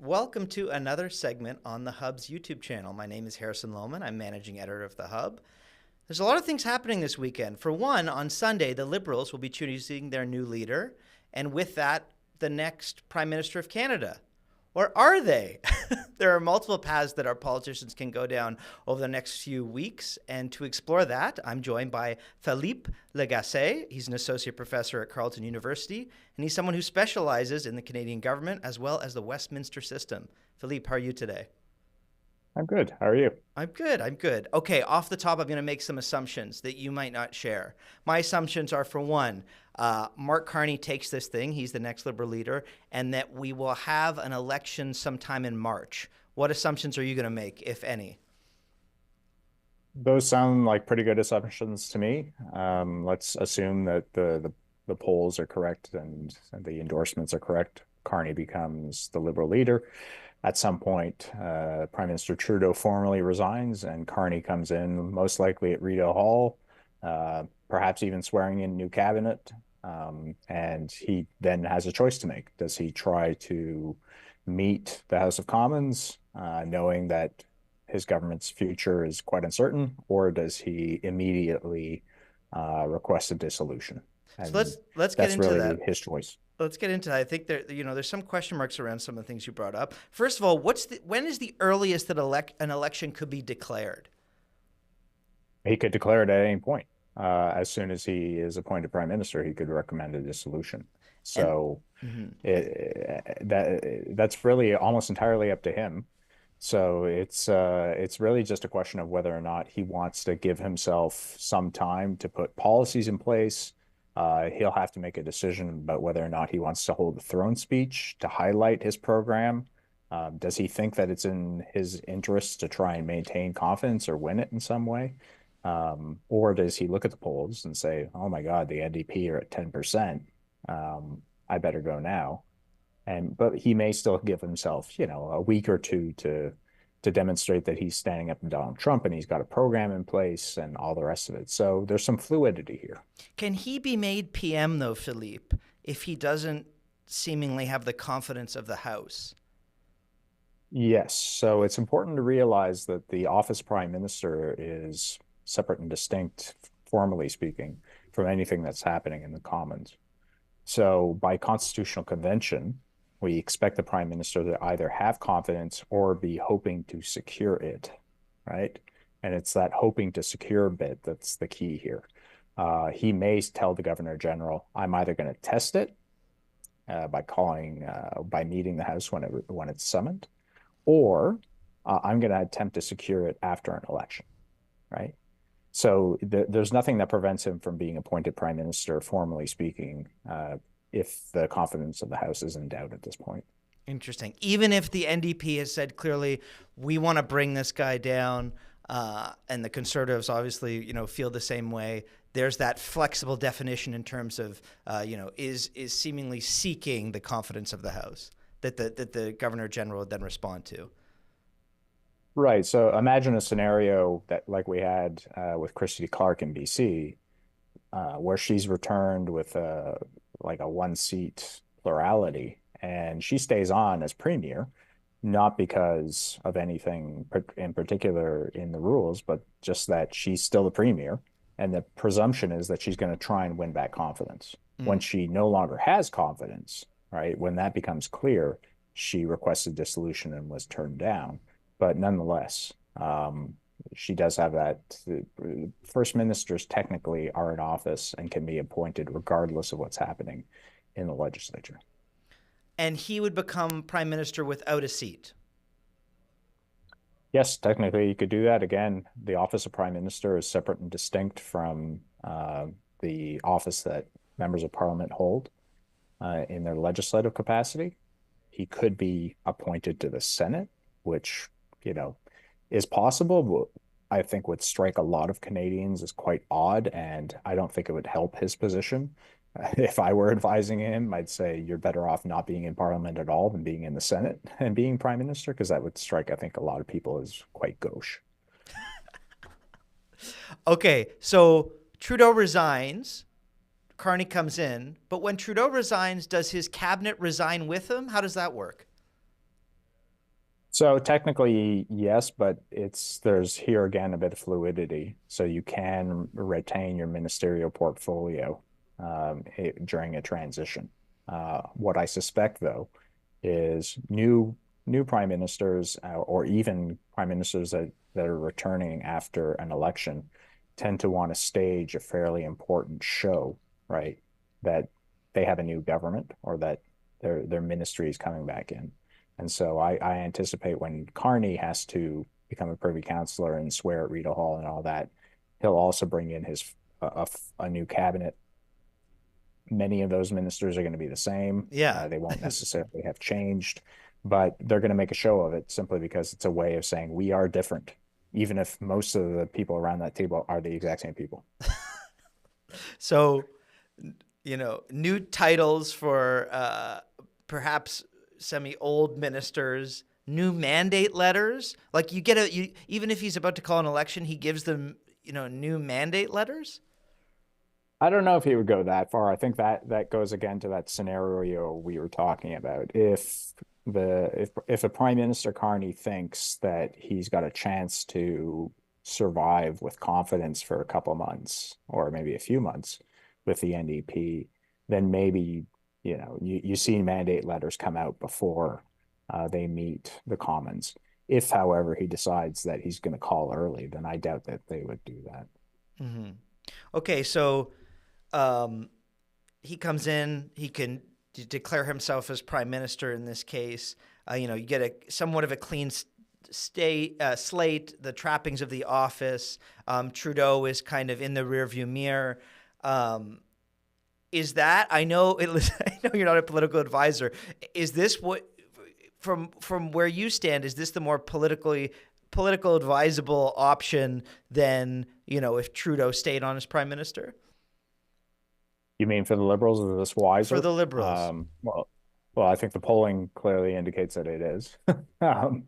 Welcome to another segment on the Hub's YouTube channel. My name is Harrison Lowman. I'm managing editor of the Hub. There's a lot of things happening this weekend. For one, on Sunday, the Liberals will be choosing their new leader, and with that, the next Prime Minister of Canada. Or are they? There are multiple paths that our politicians can go down over the next few weeks. And to explore that, I'm joined by Philippe Lagassé. He's an associate professor at Carleton University, and he's someone who specializes in the Canadian government as well as the Westminster system. Philippe, how are you today? I'm good. How are you? I'm good. I'm good. Okay, off the top, I'm going to make some assumptions that you might not share. My assumptions are, for one, Mark Carney takes this thing, he's the next Liberal leader, and that we will have an election sometime in March. What assumptions are you going to make, if any? Those sound like pretty good assumptions to me. Let's assume that the polls are correct and the endorsements are correct. Carney becomes the Liberal leader. At some point, Prime Minister Trudeau formally resigns and Carney comes in, most likely at Rideau Hall, perhaps even swearing in new cabinet. And he then has a choice to make. Does he try to meet the House of Commons, knowing that his government's future is quite uncertain, or does he immediately request a dissolution? So And let's get that's into really that. his choice. Let's get into that. I think there's some question marks around some of the things you brought up. First of all, when is the earliest that an election could be declared? He could declare it at any point. As soon as he is appointed prime minister, he could recommend a dissolution. And So mhm. that's really almost entirely up to him. So it's really just a question of whether or not he wants to give himself some time to put policies in place. He'll have to make a decision about whether or not he wants to hold a throne speech to highlight his program. Does he think that it's in his interests to try and maintain confidence or win it in some way? Or does he look at the polls and say, "Oh my God, the NDP are at 10%. I better go now." But he may still give himself, a week or two to demonstrate that he's standing up to Donald Trump and he's got a program in place and all the rest of it. So there's some fluidity here. Can he be made PM though, Philippe, if he doesn't seemingly have the confidence of the House? Yes. So it's important to realize that the office prime minister is separate and distinct, formally speaking, from anything that's happening in the Commons. So by constitutional convention, we expect the prime minister to either have confidence or be hoping to secure it, right? And it's that hoping to secure bit that's the key here. He may tell the governor general, "I'm either going to test it by meeting the House when it's summoned, or I'm going to attempt to secure it after an election," right? So there's nothing that prevents him from being appointed prime minister, formally speaking, if the confidence of the House is in doubt at this point. Interesting. Even if the NDP has said clearly, we want to bring this guy down, and the Conservatives obviously, feel the same way. There's that flexible definition in terms of, is seemingly seeking the confidence of the House that the Governor General would then respond to. Right. So imagine a scenario that like we had with Christy Clark in BC, where she's returned with like a one seat plurality and she stays on as premier, not because of anything in particular in the rules, but just that she's still the premier. And the presumption is that she's going to try and win back confidence. When Mm. she no longer has confidence, right? When that becomes clear, she requested dissolution and was turned down. But nonetheless, she does have that. First ministers technically are in office and can be appointed regardless of what's happening in the legislature. And he would become prime minister without a seat. Yes, technically you could do that. Again, the office of prime minister is separate and distinct from the office that members of parliament hold in their legislative capacity. He could be appointed to the Senate, which, you know, is possible, but I think would strike a lot of Canadians as quite odd, and I don't think it would help his position. If I were advising him, I'd say you're better off not being in Parliament at all than being in the Senate and being Prime Minister, because that would strike, I think, a lot of people as quite gauche. Okay, so Trudeau resigns, Carney comes in, but when Trudeau resigns, does his cabinet resign with him? How does that work? So technically, yes, but there's here again a bit of fluidity. So you can retain your ministerial portfolio during a transition. What I suspect, though, is new prime ministers or even prime ministers that are returning after an election tend to want to stage a fairly important show, right? That they have a new government or that their ministry is coming back in. And so I anticipate when Carney has to become a privy councillor and swear at Rita Hall and all that, he'll also bring in a new cabinet. Many of those ministers are going to be the same. Yeah. They won't necessarily have changed, but they're going to make a show of it simply because it's a way of saying we are different, even if most of the people around that table are the exact same people. So, new titles for perhaps semi-old ministers, new mandate letters. Like even if he's about to call an election, he gives them, new mandate letters. I don't know if he would go that far. I think that goes again to that scenario we were talking about. If a Prime Minister Carney thinks that he's got a chance to survive with confidence for a couple months or maybe a few months with the NDP, then maybe you see mandate letters come out before they meet the Commons. If, however, he decides that he's going to call early, then I doubt that they would do that. Mm-hmm. Okay, so um, he comes in, he can declare himself as prime minister in this case. You get a somewhat of a clean slate, the trappings of the office. Trudeau is kind of in the rearview mirror. Is that I know it? I know you're not a political advisor. Is this what from where you stand? Is this the more political advisable option than if Trudeau stayed on as prime minister? You mean for the Liberals, is this wiser? For the Liberals. Well, I think the polling clearly indicates that it is. um,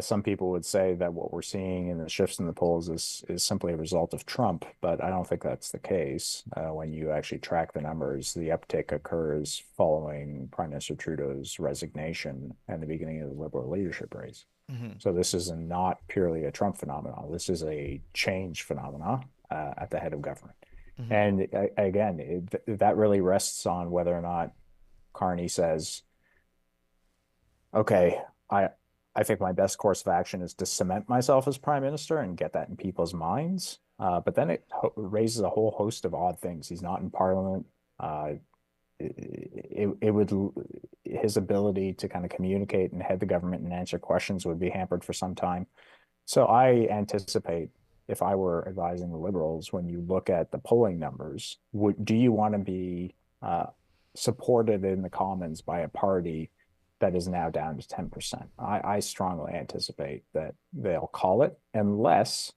some people would say that what we're seeing in the shifts in the polls is simply a result of Trump, but I don't think that's the case. When you actually track the numbers, the uptick occurs following Prime Minister Trudeau's resignation and the beginning of the Liberal leadership race. Mm-hmm. So this is not purely a Trump phenomenon. This is a change phenomenon at the head of government. Mm-hmm. And again, that really rests on whether or not Carney says, okay, I think my best course of action is to cement myself as prime minister and get that in people's minds. But then it raises a whole host of odd things. He's not in parliament. It would his ability to kind of communicate and head the government and answer questions would be hampered for some time. So I anticipate if I were advising the Liberals, when you look at the polling numbers, do you want to be supported in the Commons by a party that is now down to 10%? I strongly anticipate that they'll call it unless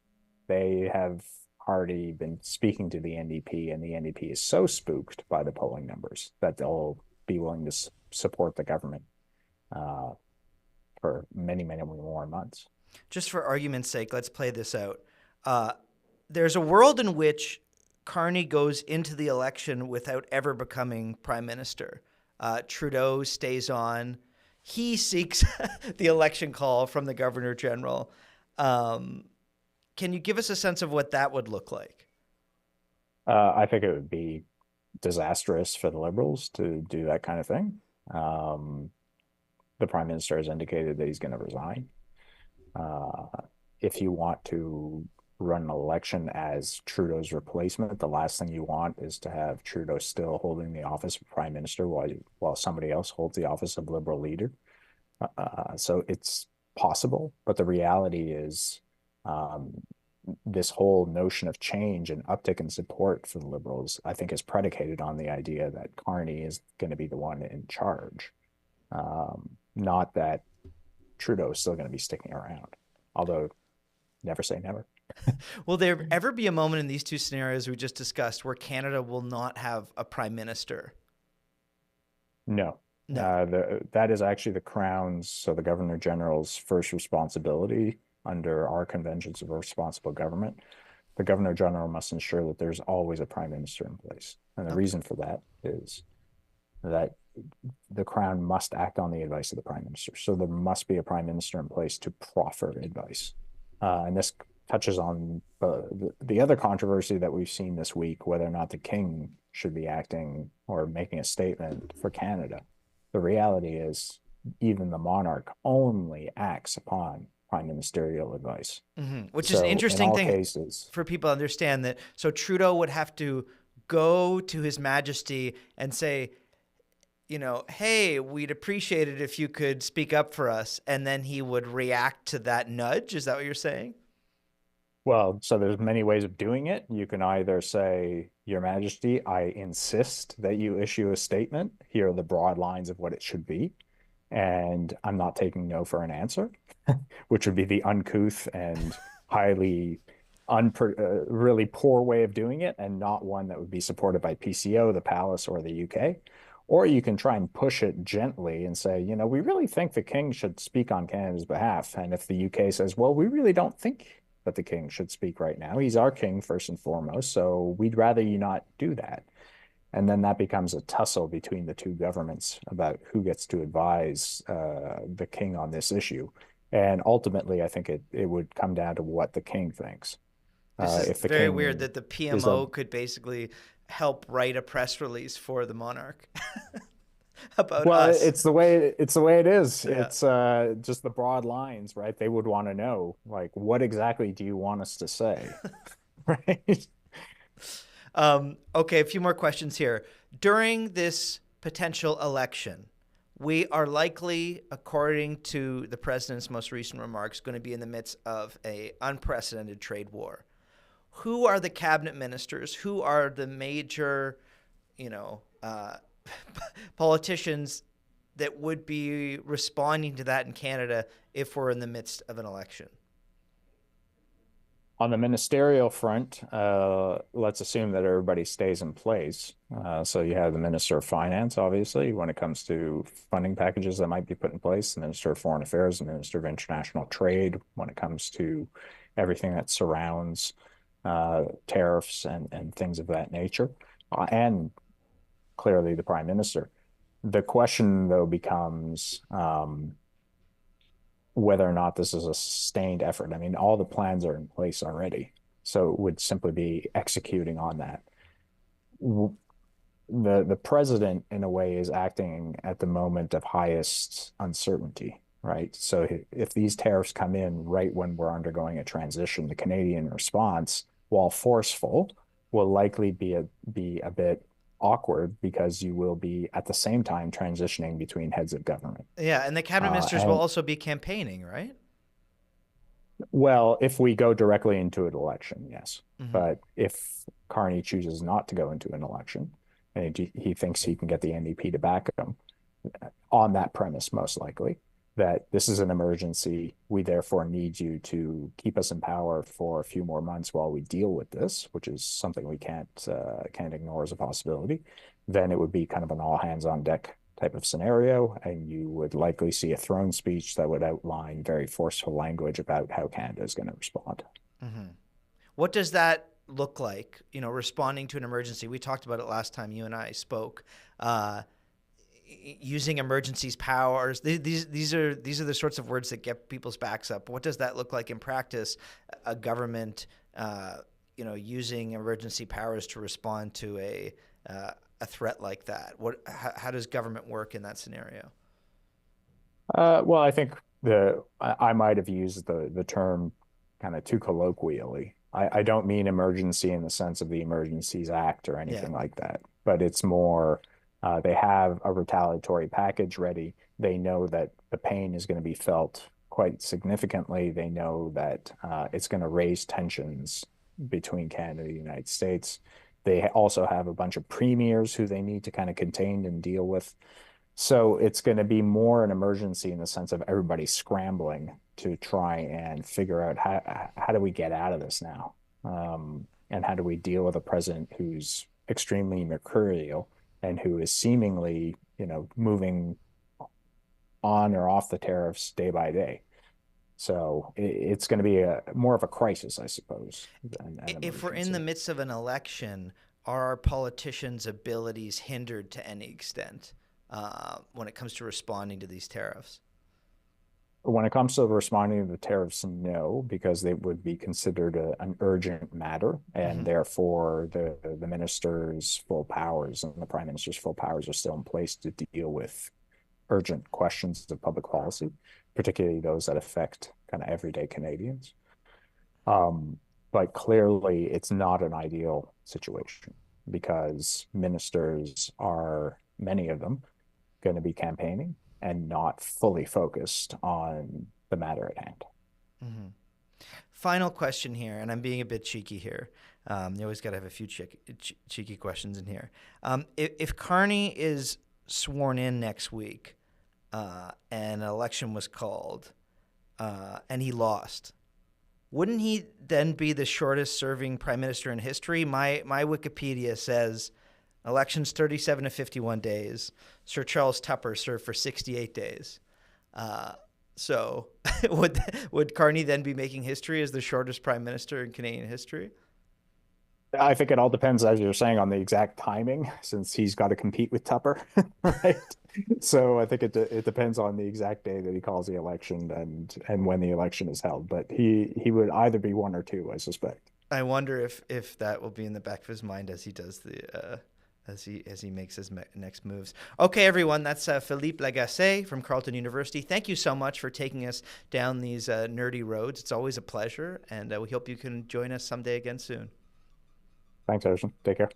they have already been speaking to the NDP and the NDP is so spooked by the polling numbers that they'll be willing to support the government for many, many more months. Just for argument's sake, let's play this out. There's a world in which Carney goes into the election without ever becoming prime minister. Trudeau stays on. He seeks the election call from the governor general. Can you give us a sense of what that would look like? I think it would be disastrous for the Liberals to do that kind of thing. The prime minister has indicated that he's going to resign. If you want to run an election as Trudeau's replacement, the last thing you want is to have Trudeau still holding the office of prime minister while somebody else holds the office of liberal leader. So it's possible, but the reality is this whole notion of change and uptick in support for the Liberals, I think, is predicated on the idea that Carney is going to be the one in charge, not that Trudeau is still going to be sticking around, although never say never. Will there ever be a moment in these two scenarios we just discussed where Canada will not have a prime minister? No. That is actually the Crown's, so the Governor General's first responsibility under our conventions of responsible government. The Governor General must ensure that there's always a prime minister in place. And the reason for that is that the crown must act on the advice of the prime minister. So there must be a prime minister in place to proffer advice. And this touches on the other controversy that we've seen this week, whether or not the king should be acting or making a statement for Canada. The reality is, even the monarch only acts upon prime ministerial advice. Which is an So in interesting all thing cases, for people to understand that. So Trudeau would have to go to His Majesty and say, hey, we'd appreciate it if you could speak up for us. And then he would react to that nudge. Is that what you're saying? well, so there's many ways of doing it. You can either say, Your Majesty, I insist that you issue a statement. Here are the broad lines of what it should be. And I'm not taking no for an answer, which would be the uncouth and highly really poor way of doing it, and not one that would be supported by PCO, the Palace, or the UK. Or you can try and push it gently and say, we really think the king should speak on Canada's behalf. And if the UK says, well, we really don't think that the king should speak right now, he's our king first and foremost, so we'd rather you not do that. And then that becomes a tussle between the two governments about who gets to advise the king on this issue. And ultimately, I think it would come down to what the king thinks. This is If the very weird king that the is of PMO could basically help write a press release for the monarch about well, us. it's the way it is. Yeah. It's just the broad lines, right? They would want to know, like, what exactly do you want us to say, right? Okay, a few more questions here. During this potential election, we are likely, according to the president's most recent remarks, going to be in the midst of an unprecedented trade war. Who are the cabinet ministers? Who are the major, you know, uh, politicians that would be responding to that in Canada if we're in the midst of an election? On the ministerial front, let's assume that everybody stays in place. So you have the Minister of Finance, obviously, when it comes to funding packages that might be put in place, the Minister of Foreign Affairs, the Minister of International Trade, when it comes to everything that surrounds tariffs and things of that nature, and clearly the Prime Minister. The question, though, becomes whether or not this is a sustained effort. I mean, all the plans are in place already. So it would simply be executing on that. The president, in a way, is acting at the moment of highest uncertainty, right? So if these tariffs come in right when we're undergoing a transition, the Canadian response, while forceful, will likely be a bit awkward because you will be at the same time transitioning between heads of government. Yeah, and the cabinet ministers will And also be campaigning, right? well, if we go directly into an election, yes. Mm-hmm. But if Carney chooses not to go into an election and he thinks he can get the NDP to back him on that premise, most likely, that this is an emergency. We therefore need you to keep us in power for a few more months while we deal with this, which is something we can't ignore as a possibility. Then it would be kind of an all hands on deck type of scenario, and you would likely see a throne speech that would outline very forceful language about how Canada is going to respond. Mm-hmm. What does that look like? Responding to an emergency. We talked about it last time you and I spoke. Using emergencies powers. These are the sorts of words that get people's backs up. What does that look like in practice? A government, using emergency powers to respond to a threat like that. How does government work in that scenario? Well, I think I might have used the term kind of too colloquially. I don't mean emergency in the sense of the Emergencies Act or Yeah. anything like that, but it's more they have a retaliatory package ready. They know that the pain is going to be felt quite significantly. They know that it's going to raise tensions between Canada and the United States. They also have a bunch of premiers who they need to kind of contain and deal with. So it's going to be more an emergency in the sense of everybody scrambling to try and figure out how do we get out of this now, and how do we deal with a president who's extremely mercurial and who is seemingly, moving on or off the tariffs day by day. So it's going to be more of a crisis, I suppose, than an If we're in the emergency. midst of an election, are our politicians' abilities hindered to any extent when it comes to responding to these tariffs? When it comes to responding to the tariffs, no, because they would be considered an urgent matter, and Mm-hmm. therefore the minister's full powers and the prime minister's full powers are still in place to deal with urgent questions of public policy, particularly those that affect kind of everyday Canadians. Um, but clearly, it's not an ideal situation because ministers are, many of them, going to be campaigning and not fully focused on the matter at hand. Mm-hmm. Final question here, and I'm being a bit cheeky here. You always got to have a few cheeky questions in here. If Carney is sworn in next week and an election was called and he lost, wouldn't he then be the shortest serving prime minister in history? My Wikipedia says elections 37 to 51 days. Sir Charles Tupper served for 68 days. So would Carney then be making history as the shortest prime minister in Canadian history? I think it all depends, as you're saying, on the exact timing, since he's got to compete with Tupper, right? So I think it depends on the exact day that he calls the election and when the election is held. But he would either be one or two, I suspect. I wonder if that will be in the back of his mind as he does the as he makes his next moves. Okay, everyone, that's Philippe Lagassé from Carleton University. Thank you so much for taking us down these nerdy roads. It's always a pleasure, and we hope you can join us someday again soon. Thanks, Harrison. Take care.